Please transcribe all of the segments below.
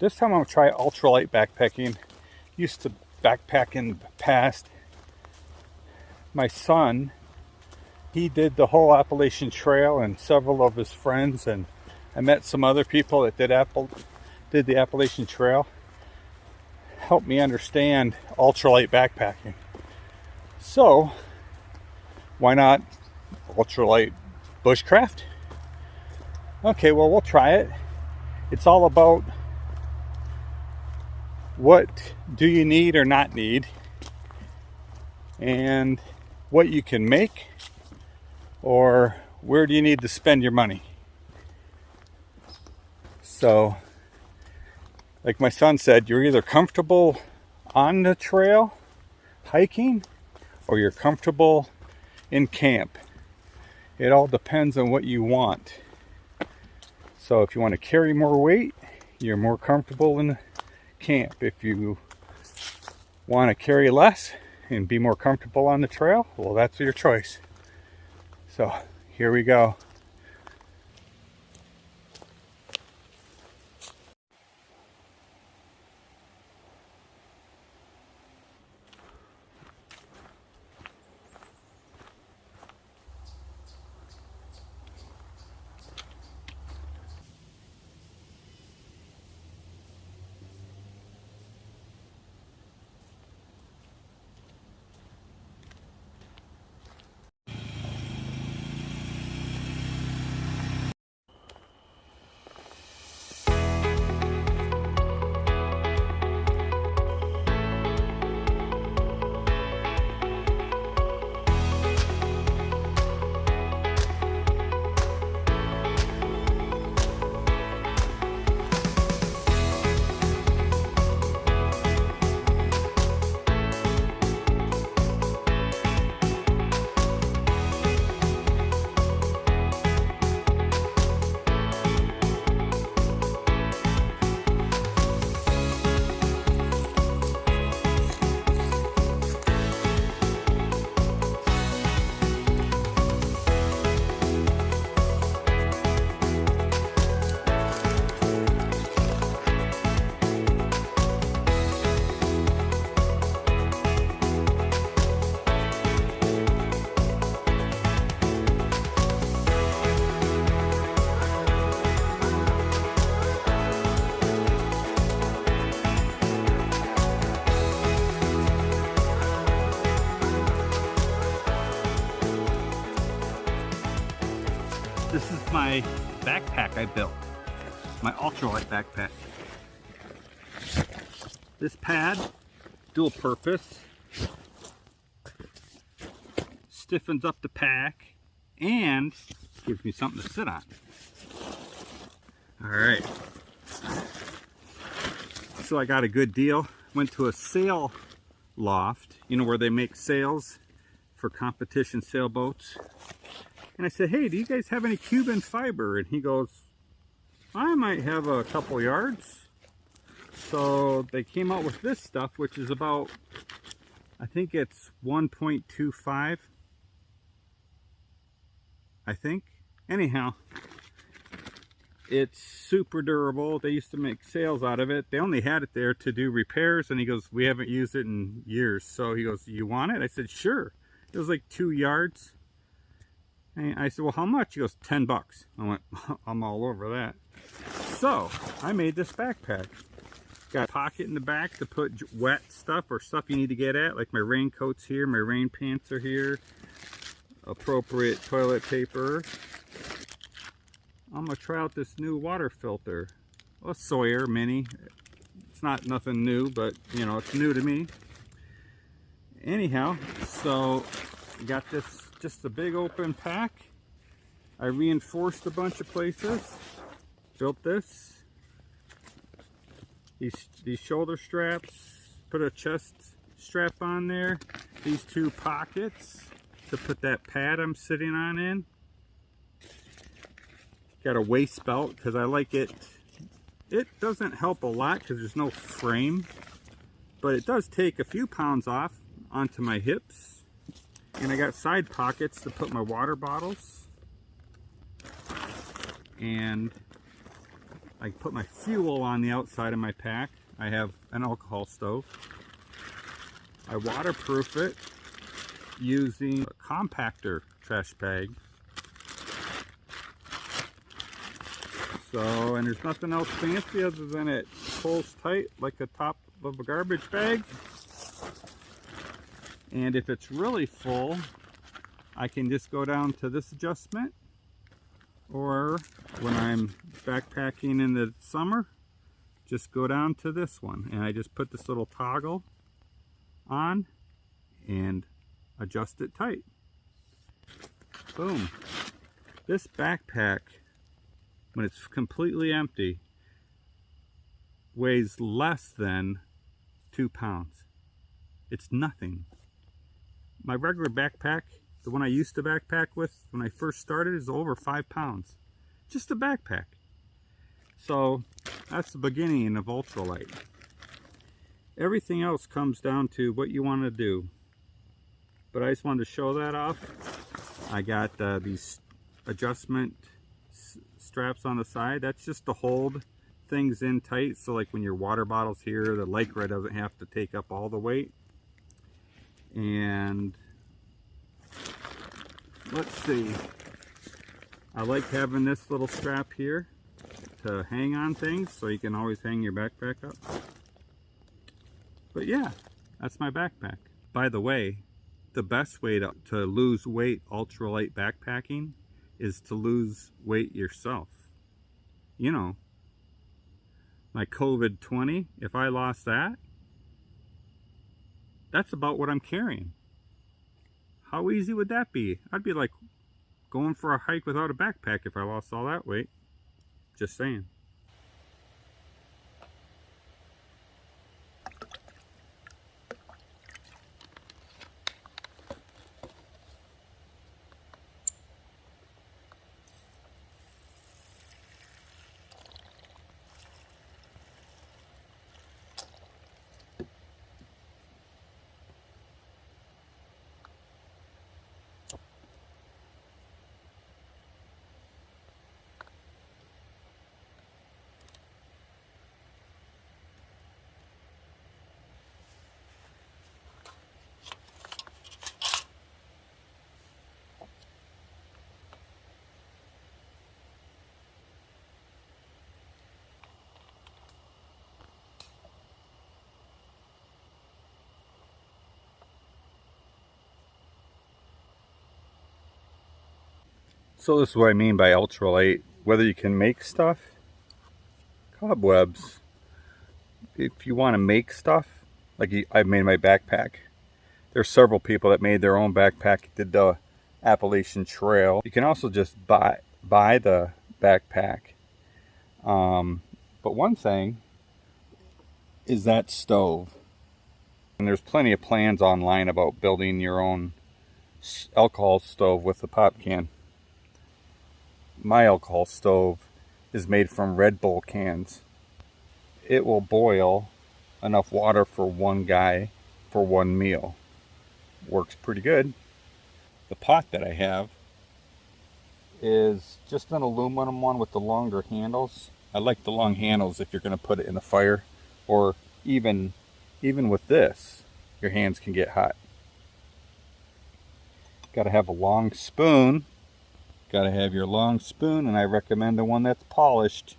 This time I'm going to try ultralight backpacking. Used to backpack in the past. My son, he did the whole Appalachian Trail and several of his friends, and I met some other people that did the Appalachian Trail. Helped me understand ultralight backpacking. So, why not ultralight bushcraft? Okay, well, we'll try it. It's all about what do you need or not need, and what you can make, or where do you need to spend your money. So, like my son said, you're either comfortable on the trail hiking, or you're comfortable in camp. It all depends on what you want. So if you want to carry more weight, you're more comfortable in camp. If you want to carry less and be more comfortable on the trail, well, that's your choice. So here we go. This is my backpack I built, my ultralight backpack. This pad, dual purpose, stiffens up the pack and gives me something to sit on. All right, so I got a good deal. Went to a sail loft, you know, where they make sails for competition sailboats. And I said, hey, do you guys have any Cuban fiber? And he goes, I might have a couple yards. So they came out with this stuff, which is about, I think it's 1.25, I think. Anyhow, it's super durable. They used to make sails out of it. They only had it there to do repairs. And he goes, we haven't used it in years. So he goes, you want it? I said, sure. It was like 2 yards. And I said, well, how much? He goes, 10 bucks. I went, I'm all over that. So I made this backpack. Got a pocket in the back to put wet stuff or stuff you need to get at, like my raincoat's here, my rain pants are here, appropriate toilet paper. I'm gonna try out this new water filter, a Sawyer Mini. It's not nothing new, but you know, it's new to me. Anyhow, so got this, just a big open pack. I reinforced a bunch of places, built this. These shoulder straps, put a chest strap on there. These 2 pockets to put that pad I'm sitting on in. Got a waist belt because I like it. It doesn't help a lot because there's no frame, but it does take a few pounds off onto my hips. And I got side pockets to put my water bottles. And I put my fuel on the outside of my pack. I have an alcohol stove. I waterproof it using a compactor trash bag. So, and there's nothing else fancy other than it pulls tight like the top of a garbage bag. And if it's really full, I can just go down to this adjustment, or when I'm backpacking in the summer, just go down to this one, and I just put this little toggle on and adjust it tight. Boom. This backpack, when it's completely empty, weighs less than 2 pounds. It's nothing. My regular backpack, the one I used to backpack with when I first started, is over 5 pounds. Just a backpack. So that's the beginning of Ultralight. Everything else comes down to what you want to do. But I just wanted to show that off. I got these adjustment straps on the side. That's just to hold things in tight. So like when your water bottle's here, the Lycra doesn't have to take up all the weight. And let's see, I like having this little strap here to hang on things, so you can always hang your backpack up. But yeah, that's my backpack. By the way, the best way to lose weight ultralight backpacking is to lose weight yourself. You know, my COVID-20, if I lost that, that's about what I'm carrying. How easy would that be? I'd be like going for a hike without a backpack if I lost all that weight. Just saying. So this is what I mean by ultralight. Whether you can make stuff, cobwebs, if you want to make stuff, like I made my backpack. There's several people that made their own backpack, did the Appalachian Trail. You can also just buy the backpack. But one thing is that stove. And there's plenty of plans online about building your own alcohol stove with a pop can. My alcohol stove is made from Red Bull cans. It will boil enough water for one guy for one meal. Works pretty good. The pot that I have is just an aluminum one with the longer handles. I like the long handles if you're going to put it in the fire, or even with this, your hands can get hot. Got to have a long spoon. Got to have your long spoon, and I recommend the one that's polished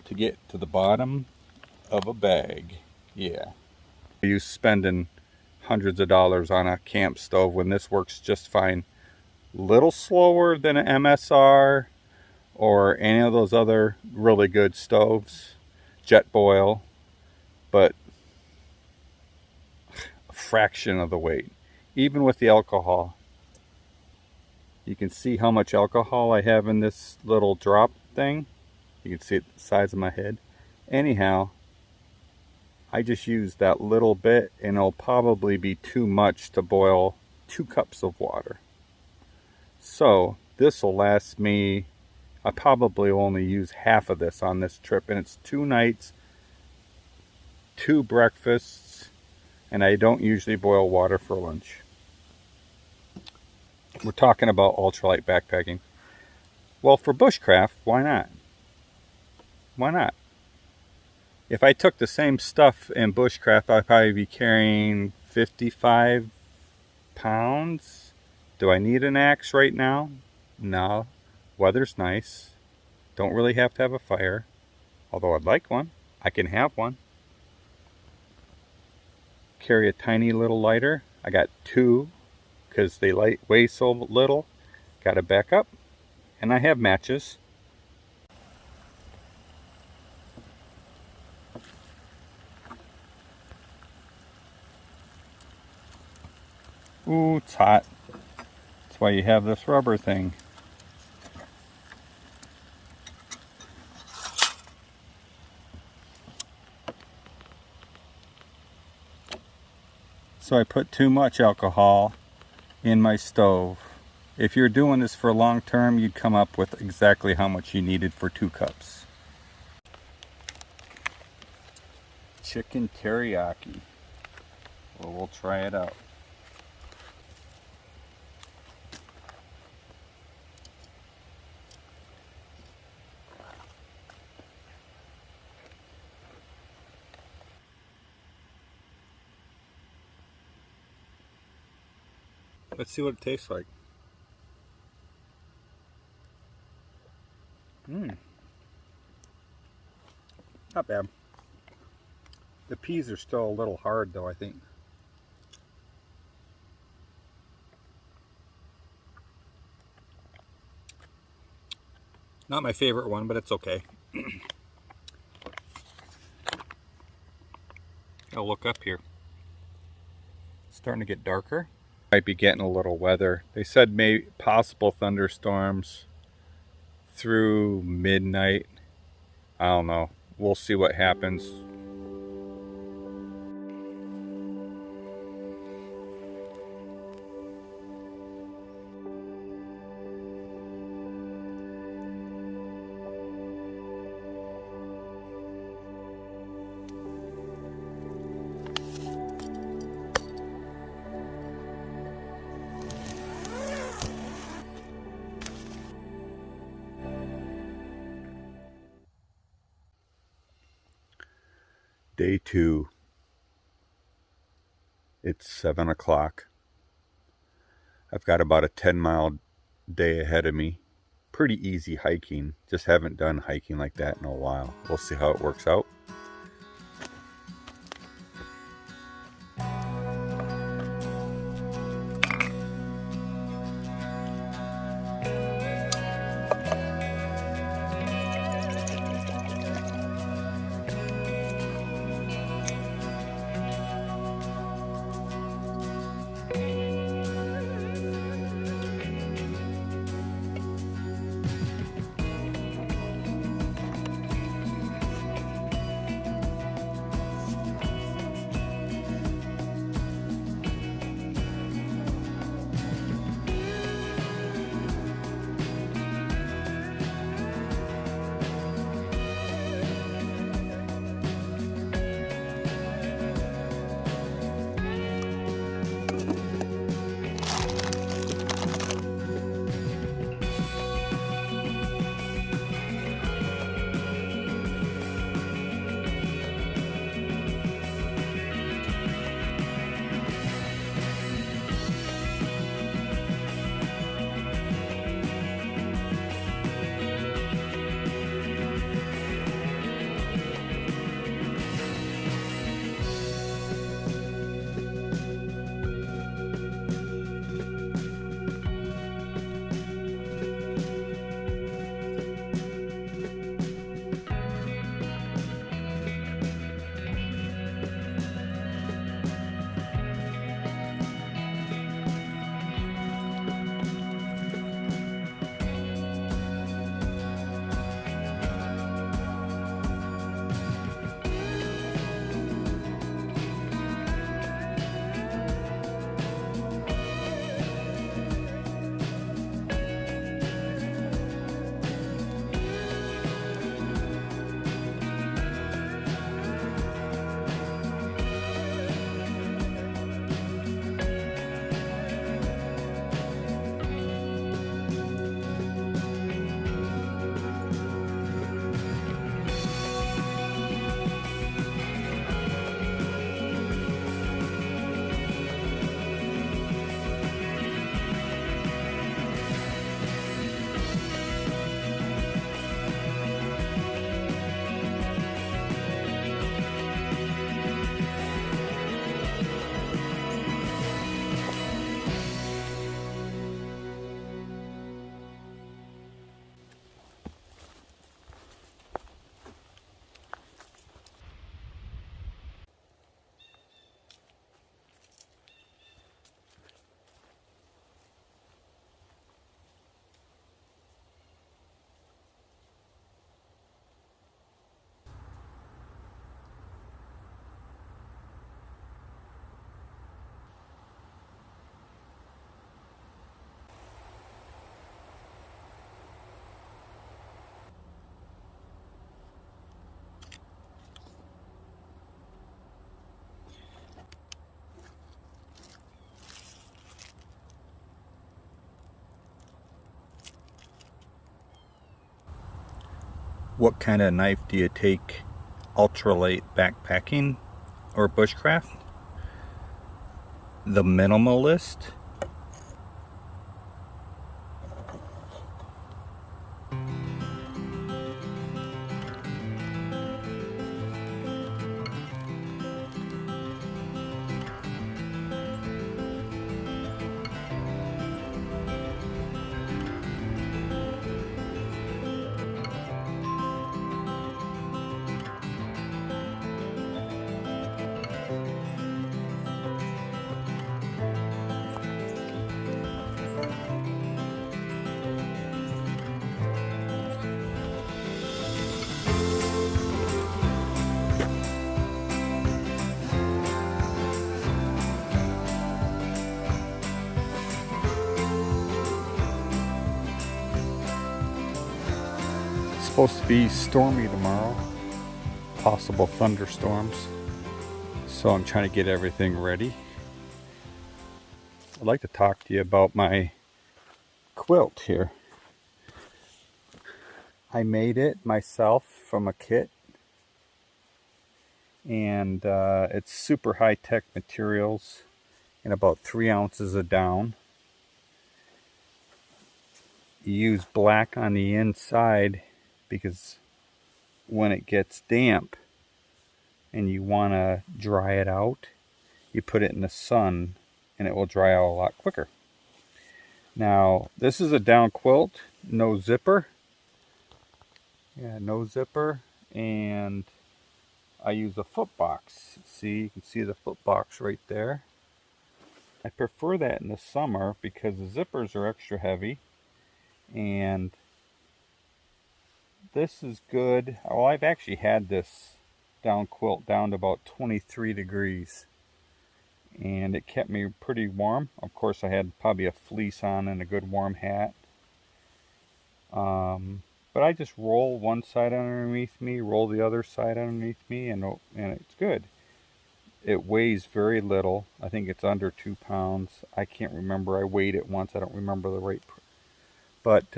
to get to the bottom of a bag. Yeah. You spending hundreds of dollars on a camp stove when this works just fine. Little slower than an MSR or any of those other really good stoves. Jet boil, but a fraction of the weight. Even with the alcohol. You can see how much alcohol I have in this little drop thing. You can see it the size of my head. Anyhow, I just used that little bit, and it'll probably be too much to boil 2 cups of water. So this will last me, I probably only use half of this on this trip, and it's 2 nights, 2 breakfasts, and I don't usually boil water for lunch. We're talking about ultralight backpacking. Well, for bushcraft, why not? Why not? If I took the same stuff in Bushcraft, I'd probably be carrying 55 pounds. Do I need an axe right now? No. Weather's nice. Don't really have to have a fire. Although I'd like one. I can have one. Carry a tiny little lighter. I got two because they weigh so little. Got a backup. And I have matches. Ooh, it's hot. That's why you have this rubber thing. So I put too much alcohol in my stove. If you're doing this for long term, you'd come up with exactly how much you needed for 2 cups. Chicken teriyaki. Well, we'll try it out. Let's see what it tastes like. Not bad. The peas are still a little hard though, I think. Not my favorite one, but it's okay. I'll look up here. It's starting to get darker. Might be getting a little weather. They said maybe possible thunderstorms through midnight. I don't know. We'll see what happens. Day 2. It's 7 o'clock. I've got about a 10-mile day ahead of me. Pretty easy hiking. Just haven't done hiking like that in a while. We'll see how it works out. What kind of knife do you take ultralight backpacking or bushcraft? The minimalist? Supposed to be stormy tomorrow, possible thunderstorms, so I'm trying to get everything ready. I'd like to talk to you about my quilt here. I made it myself from a kit, and it's super high-tech materials and about 3 ounces of down. You use black on the inside because when it gets damp and you want to dry it out, you put it in the sun and it will dry out a lot quicker. Now, this is a down quilt, no zipper. Yeah, no zipper, and I use a foot box. See, you can see the foot box right there. I prefer that in the summer because the zippers are extra heavy, and this is good. Well, I've actually had this down quilt down to about 23 degrees, and it kept me pretty warm. Of course, I had probably a fleece on and a good warm hat. But I just roll one side underneath me, roll the other side underneath me, and it's good. It weighs very little. I think it's under 2 pounds. I can't remember. I weighed it once. I don't remember the rate. But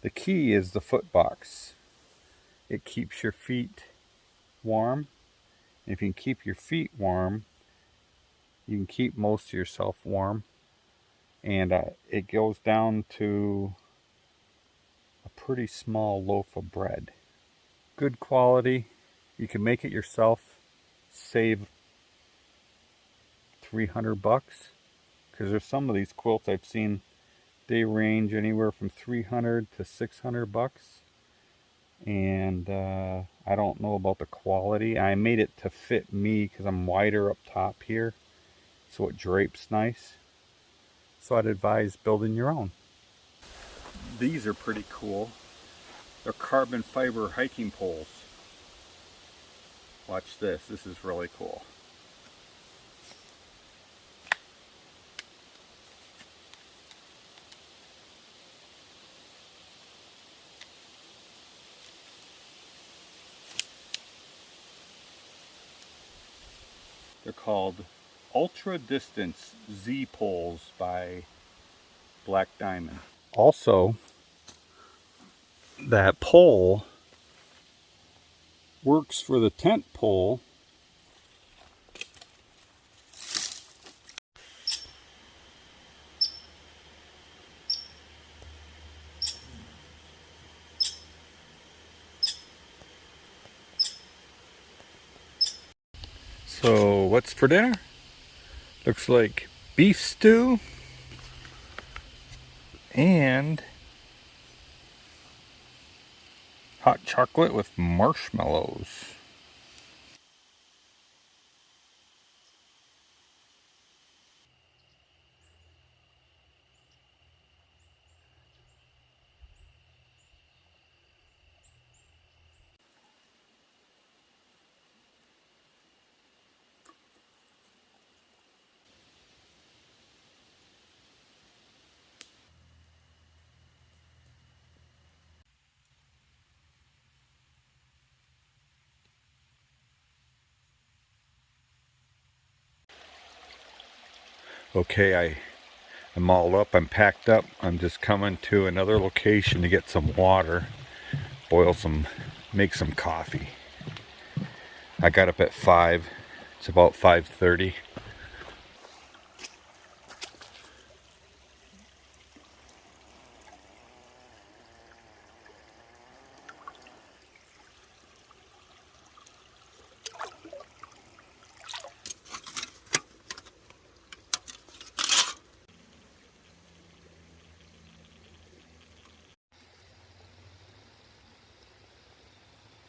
the key is the foot box. It keeps your feet warm. If you can keep your feet warm, you can keep most of yourself warm. And it goes down to a pretty small loaf of bread. Good quality. You can make it yourself. Save $300 because there's some of these quilts I've seen, they range anywhere from $300 to $600, and I don't know about the quality. I made it to fit me because I'm wider up top here, so it drapes nice. So I'd advise building your own. These are pretty cool. They're carbon fiber hiking poles. Watch this. This is really cool. They're called Ultra Distance Z poles by Black Diamond. Also, that pole works for the tent pole. So what's for dinner? Looks like beef stew and hot chocolate with marshmallows. Okay, I'm all up, I'm packed up. I'm just coming to another location to get some water. make some coffee. I got up at 5. It's about 5:30.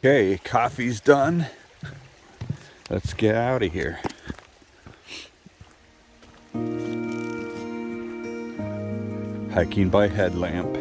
Okay, coffee's done. Let's get out of here. Hiking by headlamp.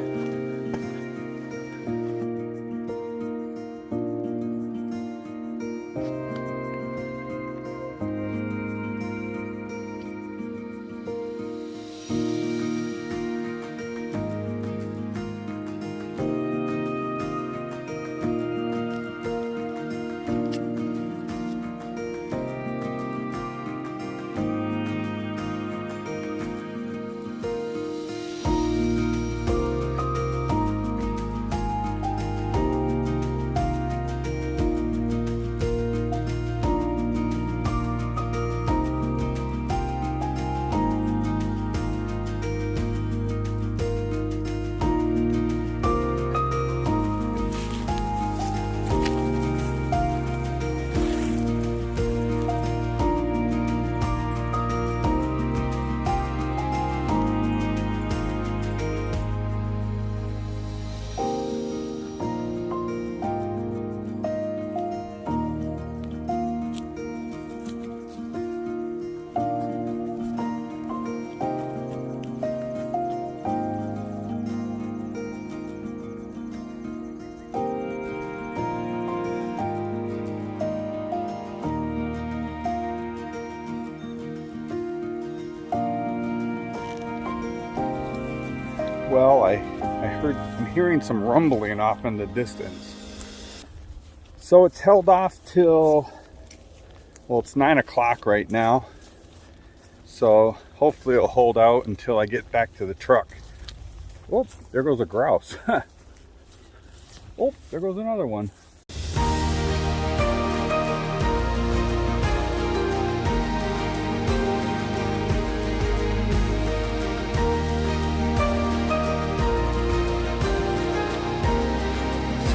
Well, I'm hearing some rumbling off in the distance. So it's held off till, well, it's 9 o'clock right now. So hopefully it'll hold out until I get back to the truck. Oh, there goes a grouse. Oh, there goes another one.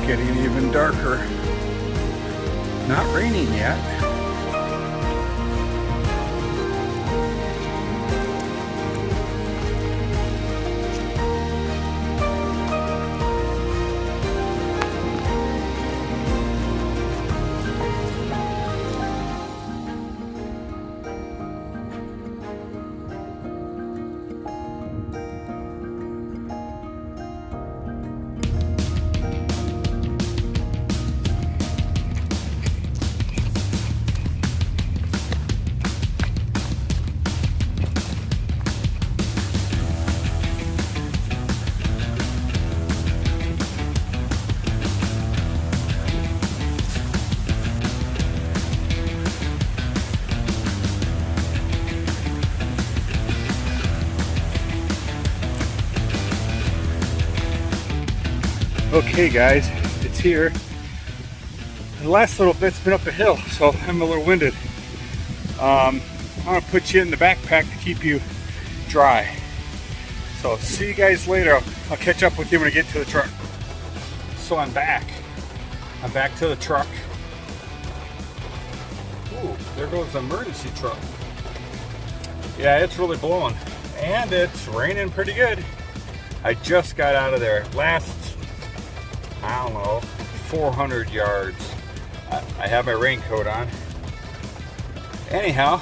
Getting even darker. Not raining yet. Okay guys, it's here. The last little bit's been up a hill, so I'm a little winded. I'm gonna put you in the backpack to keep you dry. So see you guys later. I'll catch up with you when I get to the truck. So I'm back to the truck. Ooh, there goes the emergency truck. Yeah, it's really blowing and it's raining pretty good. I just got out of there. Last, I don't know, 400 yards. I have my raincoat on. Anyhow,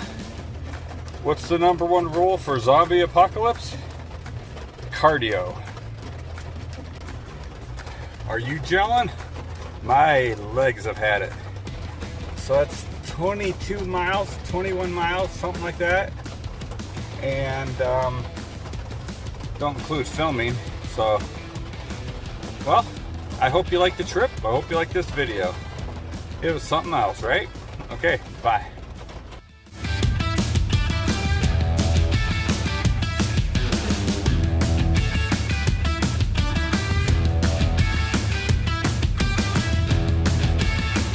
what's the #1 rule for zombie apocalypse? Cardio. Are you gelling? My legs have had it. So that's 22 miles, 21 miles, something like that. And don't include filming. So, well, I hope you liked the trip. I hope you liked this video. It was something else, right? Okay, bye.